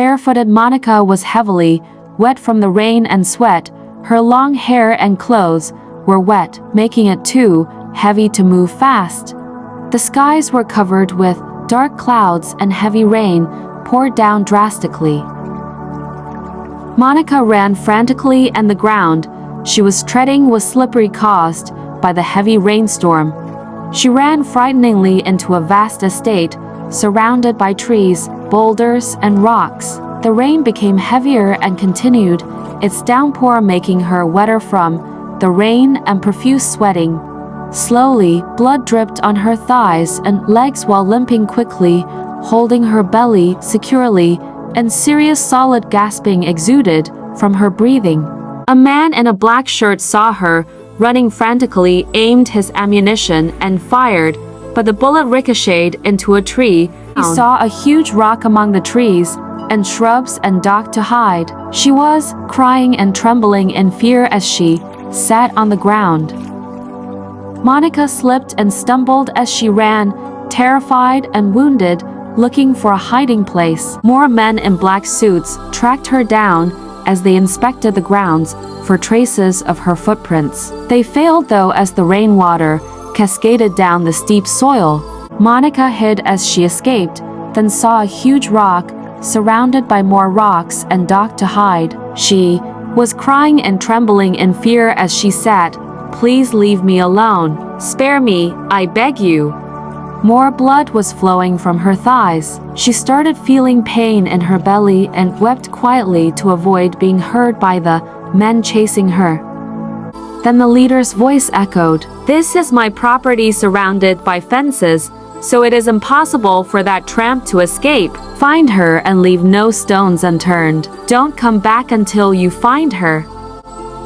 Barefooted Monica was heavily wet from the rain and sweat. Her long hair and clothes were wet, making it too heavy to move fast. The skies were covered with dark clouds and heavy rain poured down drastically. Monica ran frantically and the ground she was treading was slippery caused by the heavy rainstorm. She ran frighteningly into a vast estate surrounded by trees, boulders, and rocks. The rain became heavier and continued, its downpour making her wetter from the rain and profuse sweating. Slowly, blood dripped on her thighs and legs while limping quickly, holding her belly securely, and serious solid gasping exuded from her breathing. A man in a black shirt saw her, running frantically, aimed his ammunition and fired, but the bullet ricocheted into a tree. He saw a huge rock among the trees and shrubs and ducked to hide. She was crying and trembling in fear as she sat on the ground. Monica slipped and stumbled as she ran, terrified and wounded, looking for a hiding place. More men in black suits tracked her down as they inspected the grounds for traces of her footprints. They failed though as the rainwater cascaded down the steep soil. Monica hid as she escaped, then saw a huge rock surrounded by more rocks and ducked to hide. She was crying and trembling in fear as she sat. "Please leave me alone. Spare me, I beg you." More blood was flowing from her thighs. She started feeling pain in her belly and wept quietly to avoid being heard by the men chasing her. Then the leader's voice echoed, "This is my property surrounded by fences, so it is impossible for that tramp to escape. Find her and leave no stones unturned. Don't come back until you find her."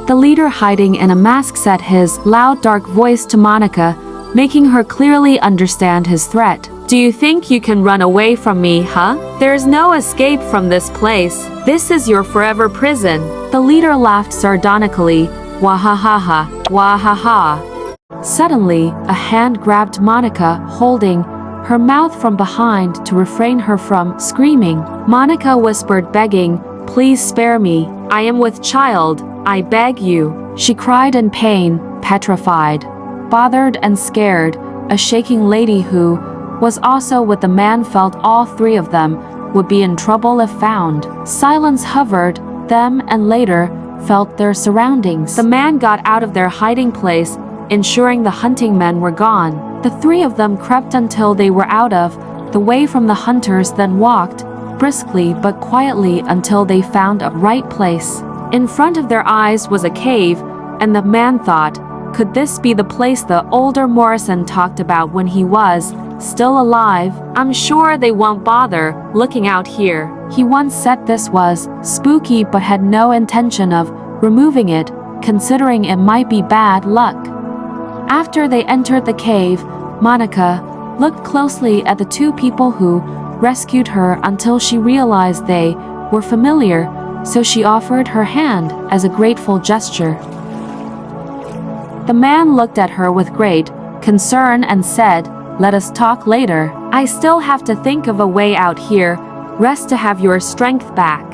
The leader, hiding in a mask, said his loud dark voice to Monica, making her clearly understand his threat. "Do you think you can run away from me, huh? There's no escape from this place. This is your forever prison." The leader laughed sardonically. "Wahahaha, wahaha." Suddenly, a hand grabbed Monica, holding her mouth from behind to refrain her from screaming. Monica whispered, begging, "Please spare me. I am with child. I beg you." She cried in pain, petrified, bothered and scared. A shaking lady who was also with the man felt all three of them would be in trouble if found. Silence hovered them and later felt their surroundings. The man got out of their hiding place, ensuring the hunting men were gone. The three of them crept until they were out of the way from the hunters, then walked briskly but quietly until they found a right place. In front of their eyes was a cave, and the man thought, could this be the place the older Morrison talked about when he was still alive? "I'm sure they won't bother looking out here." He once said this was spooky but had no intention of removing it, considering it might be bad luck. After they entered the cave, Monica looked closely at the two people who rescued her until she realized they were familiar, so she offered her hand as a grateful gesture. The man looked at her with great concern and said, "Let us talk later. I still have to think of a way out here. Rest to have your strength back."